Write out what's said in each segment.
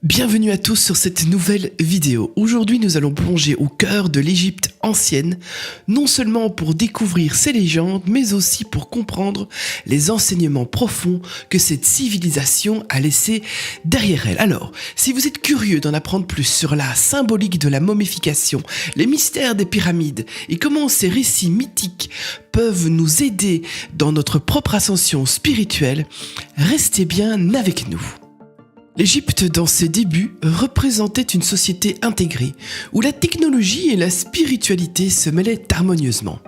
Bienvenue à tous sur cette nouvelle vidéo. Aujourd'hui, nous allons plonger au cœur de l'Égypte ancienne, non seulement pour découvrir ses légendes, mais aussi pour comprendre les enseignements profonds que cette civilisation a laissés derrière elle. Alors, si vous êtes curieux d'en apprendre plus sur la symbolique de la momification, les mystères des pyramides et comment ces récits mythiques peuvent nous aider dans notre propre ascension spirituelle, restez bien avec nous. L'Égypte, dans ses débuts, représentait une société intégrée, où la technologie et la spiritualité se mêlaient harmonieusement.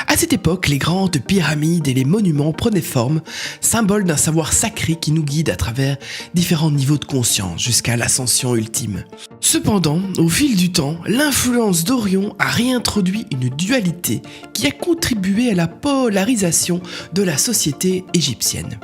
À cette époque, les grandes pyramides et les monuments prenaient forme, symboles d'un savoir sacré qui nous guide à travers différents niveaux de conscience jusqu'à l'ascension ultime. Cependant, au fil du temps, l'influence d'Orion a réintroduit une dualité qui a contribué à la polarisation de la société égyptienne.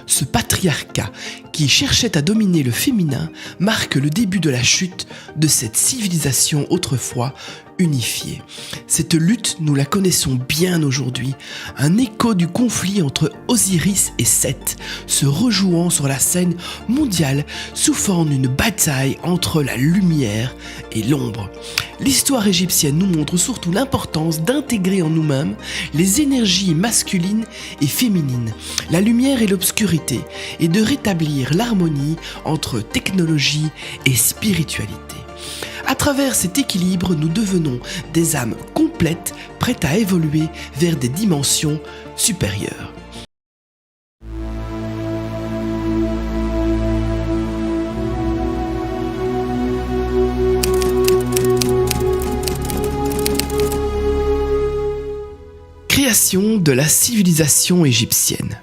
Ce patriarcat qui cherchait à dominer le féminin marque le début de la chute de cette civilisation autrefois unifiée. Cette lutte, nous la connaissons bien aujourd'hui, un écho du conflit entre Osiris et Seth, se rejouant sur la scène mondiale sous forme d'une bataille entre la lumière et l'ombre. L'histoire égyptienne nous montre surtout l'importance d'intégrer en nous-mêmes les énergies masculines et féminines, la lumière et l'obscurité, et de rétablir l'harmonie entre technologie et spiritualité. À travers cet équilibre, nous devenons des âmes complètes, prêtes à évoluer vers des dimensions supérieures. Création de la civilisation égyptienne.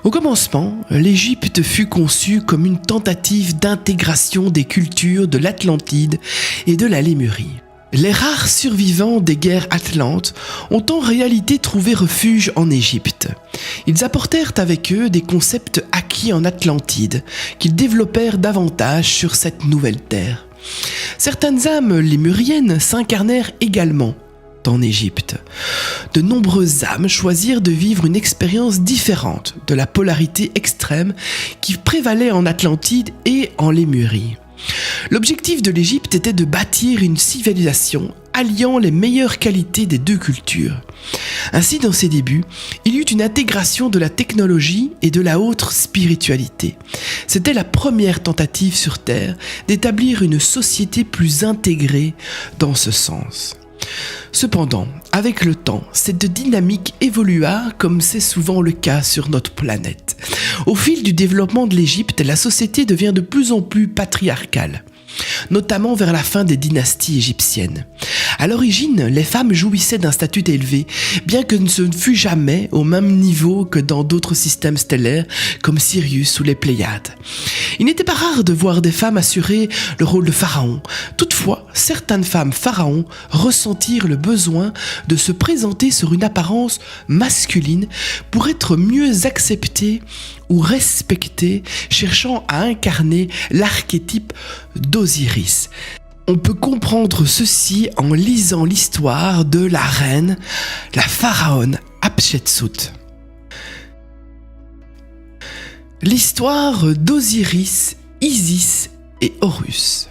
Au commencement, l'Égypte fut conçue comme une tentative d'intégration des cultures de l'Atlantide et de la Lémurie. Les rares survivants des guerres atlantes ont en réalité trouvé refuge en Égypte. Ils apportèrent avec eux des concepts acquis en Atlantide, qu'ils développèrent davantage sur cette nouvelle terre. Certaines âmes lémuriennes s'incarnèrent également en Égypte. De nombreuses âmes choisirent de vivre une expérience différente de la polarité extrême qui prévalait en Atlantide et en Lémurie. L'objectif de l'Égypte était de bâtir une civilisation alliant les meilleures qualités des deux cultures. Ainsi, dans ses débuts, il y eut une intégration de la technologie et de la haute spiritualité. C'était la première tentative sur Terre d'établir une société plus intégrée dans ce sens. Cependant, avec le temps, cette dynamique évolua comme c'est souvent le cas sur notre planète. Au fil du développement de l'Égypte, la société devient de plus en plus patriarcale, notamment vers la fin des dynasties égyptiennes. À l'origine, les femmes jouissaient d'un statut élevé, bien que ce ne fût jamais au même niveau que dans d'autres systèmes stellaires comme Sirius ou les Pléiades. Il n'était pas rare de voir des femmes assurer le rôle de pharaon. Toutefois, certaines femmes pharaons ressentirent le besoin de se présenter sur une apparence masculine pour être mieux acceptées ou respectées, cherchant à incarner l'archétype d'Osiris. On peut comprendre ceci en lisant l'histoire de la reine, la pharaone Hatshepsut. L'histoire d'Osiris, Isis et Horus.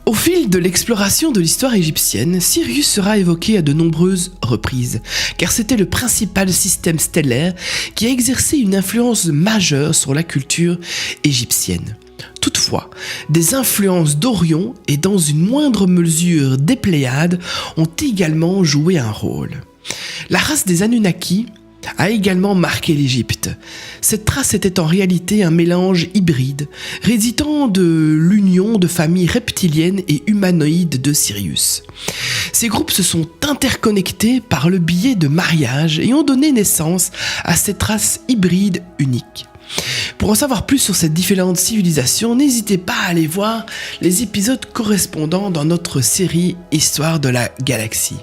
Au fil de l'exploration de l'histoire égyptienne, Sirius sera évoqué à de nombreuses reprises, car c'était le principal système stellaire qui a exercé une influence majeure sur la culture égyptienne. Toutefois, des influences d'Orion et dans une moindre mesure des Pléiades ont également joué un rôle. La race des Anunnaki a également marqué l'Égypte. Cette race était en réalité un mélange hybride, résultant de l'union de familles reptiliennes et humanoïdes de Sirius. Ces groupes se sont interconnectés par le biais de mariages et ont donné naissance à cette race hybride unique. Pour en savoir plus sur ces différentes civilisations, n'hésitez pas à aller voir les épisodes correspondants dans notre série Histoire de la Galaxie.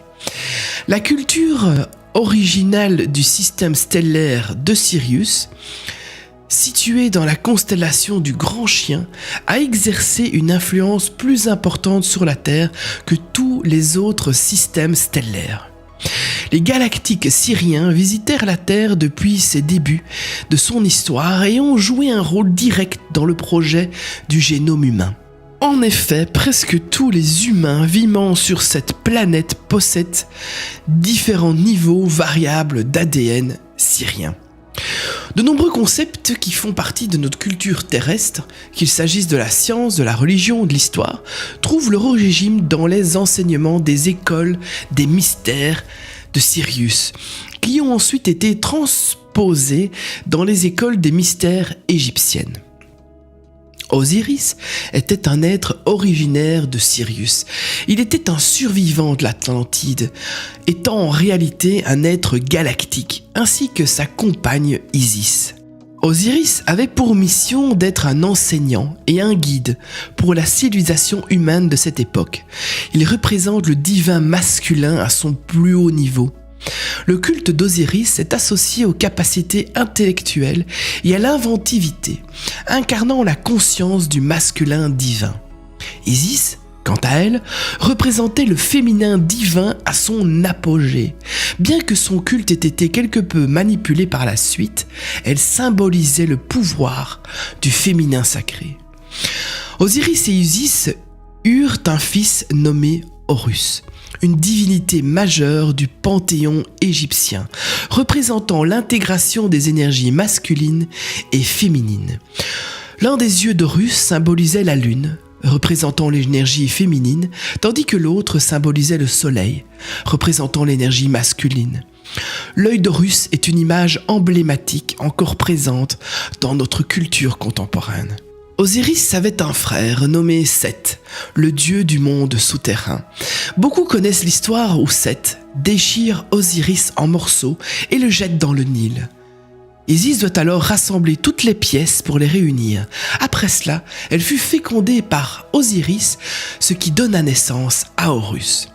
La culture originale du système stellaire de Sirius, située dans la constellation du Grand Chien, a exercé une influence plus importante sur la Terre que tous les autres systèmes stellaires. Les galactiques syriens visitèrent la Terre depuis ses débuts de son histoire et ont joué un rôle direct dans le projet du génome humain. En effet, presque tous les humains vivant sur cette planète possèdent différents niveaux variables d'ADN syrien. De nombreux concepts qui font partie de notre culture terrestre, qu'il s'agisse de la science, de la religion ou de l'histoire, trouvent leur origine dans les enseignements des écoles des mystères de Sirius, qui ont ensuite été transposés dans les écoles des mystères égyptiennes. Osiris était un être originaire de Sirius. Il était un survivant de l'Atlantide, étant en réalité un être galactique, ainsi que sa compagne Isis. Osiris avait pour mission d'être un enseignant et un guide pour la civilisation humaine de cette époque. Il représente le divin masculin à son plus haut niveau. Le culte d'Osiris est associé aux capacités intellectuelles et à l'inventivité, incarnant la conscience du masculin divin. Isis, quant à elle, représentait le féminin divin à son apogée. Bien que son culte ait été quelque peu manipulé par la suite, elle symbolisait le pouvoir du féminin sacré. Osiris et Isis eurent un fils nommé Horus, une divinité majeure du panthéon égyptien, représentant l'intégration des énergies masculines et féminines. L'un des yeux d'Horus symbolisait la lune, représentant l'énergie féminine, tandis que l'autre symbolisait le soleil, représentant l'énergie masculine. L'œil d'Horus est une image emblématique encore présente dans notre culture contemporaine. Osiris avait un frère nommé Seth, le dieu du monde souterrain. Beaucoup connaissent l'histoire où Seth déchire Osiris en morceaux et le jette dans le Nil. Isis doit alors rassembler toutes les pièces pour les réunir. Après cela, elle fut fécondée par Osiris, ce qui donna naissance à Horus.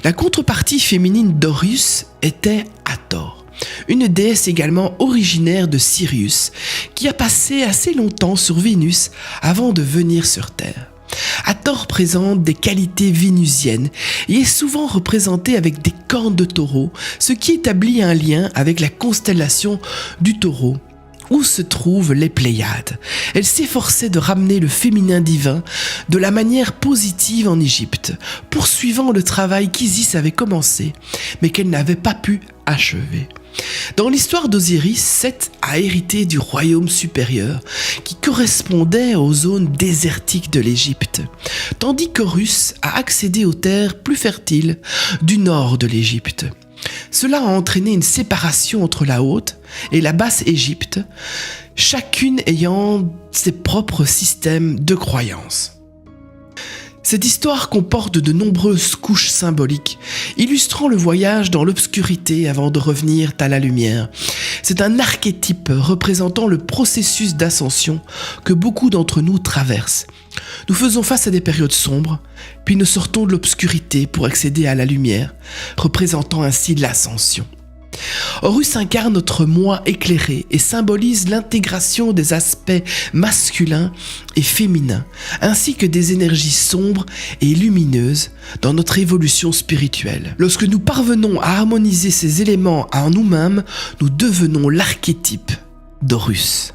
La contrepartie féminine d'Horus était Hathor, une déesse également originaire de Sirius, qui a passé assez longtemps sur Vénus avant de venir sur Terre. Hathor présente des qualités vénusiennes et est souvent représentée avec des cornes de taureau, ce qui établit un lien avec la constellation du taureau, où se trouvent les Pléiades. Elle s'efforçait de ramener le féminin divin de la manière positive en Égypte, poursuivant le travail qu'Isis avait commencé, mais qu'elle n'avait pas pu achever. Dans l'histoire d'Osiris, Seth a hérité du royaume supérieur qui correspondait aux zones désertiques de l'Égypte, tandis qu'Horus a accédé aux terres plus fertiles du nord de l'Égypte. Cela a entraîné une séparation entre la haute et la basse Égypte, chacune ayant ses propres systèmes de croyances. Cette histoire comporte de nombreuses couches symboliques, illustrant le voyage dans l'obscurité avant de revenir à la lumière. C'est un archétype représentant le processus d'ascension que beaucoup d'entre nous traversent. Nous faisons face à des périodes sombres, puis nous sortons de l'obscurité pour accéder à la lumière, représentant ainsi l'ascension. Horus incarne notre moi éclairé et symbolise l'intégration des aspects masculins et féminins, ainsi que des énergies sombres et lumineuses dans notre évolution spirituelle. Lorsque nous parvenons à harmoniser ces éléments en nous-mêmes, nous devenons l'archétype d'Horus.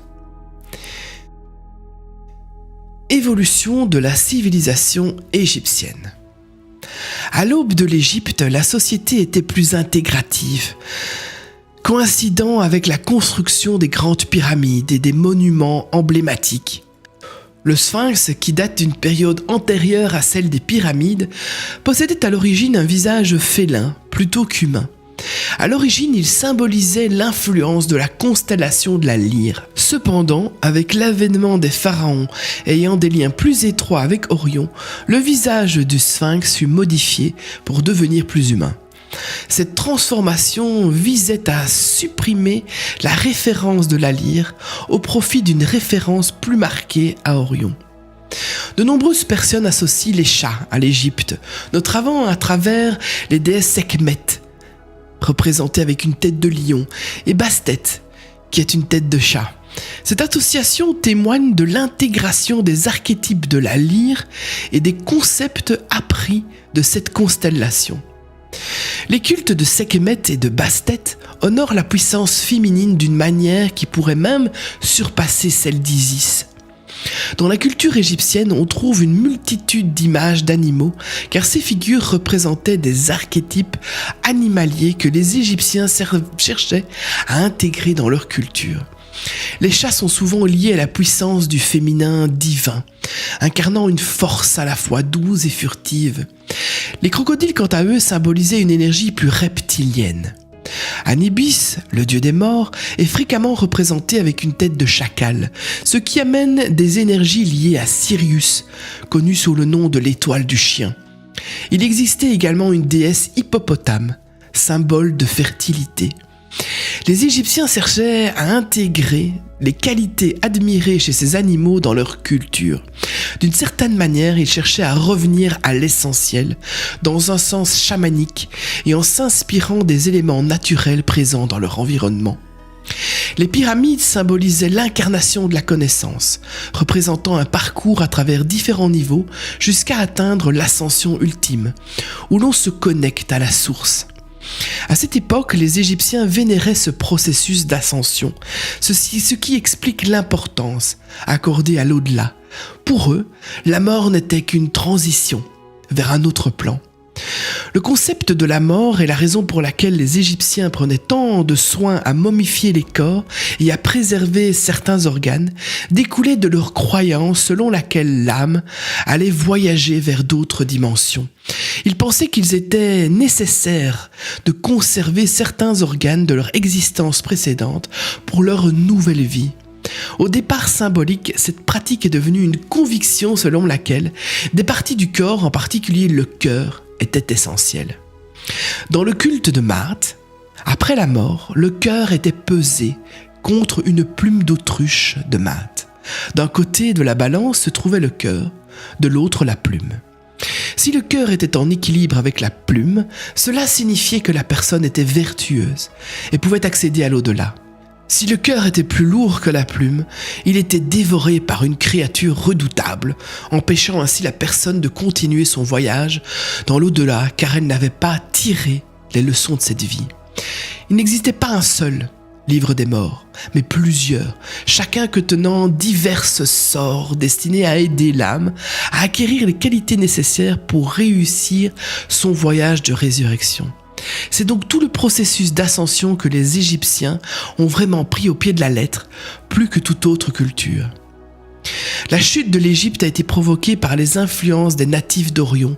Évolution de la civilisation égyptienne. À l'aube de l'Égypte, la société était plus intégrative, coïncidant avec la construction des grandes pyramides et des monuments emblématiques. Le Sphinx, qui date d'une période antérieure à celle des pyramides, possédait à l'origine un visage félin plutôt qu'humain. À l'origine, il symbolisait l'influence de la constellation de la Lyre. Cependant, avec l'avènement des pharaons ayant des liens plus étroits avec Orion, le visage du Sphinx fut modifié pour devenir plus humain. Cette transformation visait à supprimer la référence de la Lyre au profit d'une référence plus marquée à Orion. De nombreuses personnes associent les chats à l'Égypte, notamment à travers les déesses Sekhmet, représentée avec une tête de lion, et Bastet, qui est une tête de chat. Cette association témoigne de l'intégration des archétypes de la lyre et des concepts appris de cette constellation. Les cultes de Sekhmet et de Bastet honorent la puissance féminine d'une manière qui pourrait même surpasser celle d'Isis. Dans la culture égyptienne, on trouve une multitude d'images d'animaux, car ces figures représentaient des archétypes animaliers que les Égyptiens cherchaient à intégrer dans leur culture. Les chats sont souvent liés à la puissance du féminin divin, incarnant une force à la fois douce et furtive. Les crocodiles, quant à eux, symbolisaient une énergie plus reptilienne. Anubis, le dieu des morts, est fréquemment représenté avec une tête de chacal, ce qui amène des énergies liées à Sirius, connu sous le nom de l'étoile du chien. Il existait également une déesse hippopotame, symbole de fertilité. Les Égyptiens cherchaient à intégrer les qualités admirées chez ces animaux dans leur culture. D'une certaine manière, ils cherchaient à revenir à l'essentiel, dans un sens chamanique et en s'inspirant des éléments naturels présents dans leur environnement. Les pyramides symbolisaient l'incarnation de la connaissance, représentant un parcours à travers différents niveaux jusqu'à atteindre l'ascension ultime, où l'on se connecte à la source. À cette époque, les Égyptiens vénéraient ce processus d'ascension, ce qui explique l'importance accordée à l'au-delà. Pour eux, la mort n'était qu'une transition vers un autre plan. Le concept de la mort est la raison pour laquelle les Égyptiens prenaient tant de soin à momifier les corps et à préserver certains organes, découlait de leur croyance selon laquelle l'âme allait voyager vers d'autres dimensions. Ils pensaient qu'il était nécessaire de conserver certains organes de leur existence précédente pour leur nouvelle vie. Au départ symbolique, cette pratique est devenue une conviction selon laquelle des parties du corps, en particulier le cœur, étaient essentielles. Dans le culte de Maat, après la mort, le cœur était pesé contre une plume d'autruche de Maat. D'un côté de la balance se trouvait le cœur, de l'autre la plume. Si le cœur était en équilibre avec la plume, cela signifiait que la personne était vertueuse et pouvait accéder à l'au-delà. Si le cœur était plus lourd que la plume, il était dévoré par une créature redoutable, empêchant ainsi la personne de continuer son voyage dans l'au-delà car elle n'avait pas tiré les leçons de cette vie. Il n'existait pas un seul livre des morts, mais plusieurs, chacun contenant divers sorts destinés à aider l'âme à acquérir les qualités nécessaires pour réussir son voyage de résurrection. C'est donc tout le processus d'ascension que les Égyptiens ont vraiment pris au pied de la lettre, plus que toute autre culture. La chute de l'Égypte a été provoquée par les influences des natifs d'Orion,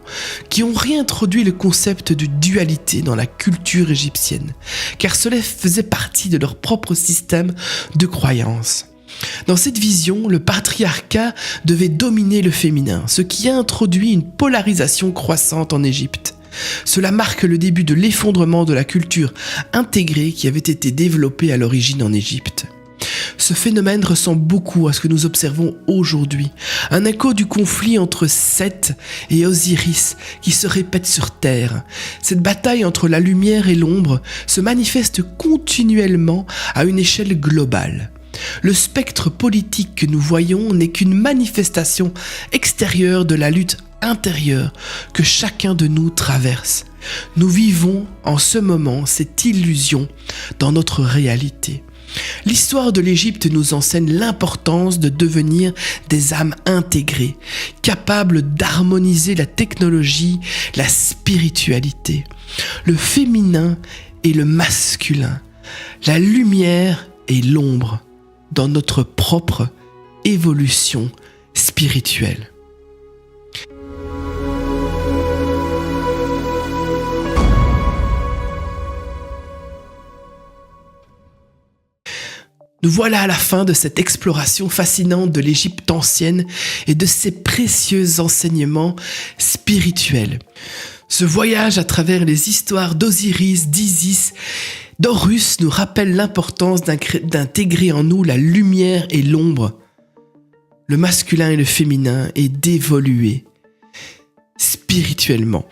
qui ont réintroduit le concept de dualité dans la culture égyptienne, car cela faisait partie de leur propre système de croyance. Dans cette vision, le patriarcat devait dominer le féminin, ce qui a introduit une polarisation croissante en Égypte. Cela marque le début de l'effondrement de la culture intégrée qui avait été développée à l'origine en Égypte. Ce phénomène ressemble beaucoup à ce que nous observons aujourd'hui, un écho du conflit entre Seth et Osiris qui se répète sur Terre. Cette bataille entre la lumière et l'ombre se manifeste continuellement à une échelle globale. Le spectre politique que nous voyons n'est qu'une manifestation extérieure de la lutte intérieure que chacun de nous traverse. Nous vivons en ce moment cette illusion dans notre réalité. L'histoire de l'Égypte nous enseigne l'importance de devenir des âmes intégrées, capables d'harmoniser la technologie, la spiritualité, le féminin et le masculin, la lumière et l'ombre dans notre propre évolution spirituelle. Nous voilà à la fin de cette exploration fascinante de l'Égypte ancienne et de ses précieux enseignements spirituels. Ce voyage à travers les histoires d'Osiris, d'Isis, d'Horus nous rappelle l'importance d'intégrer en nous la lumière et l'ombre, le masculin et le féminin, et d'évoluer spirituellement.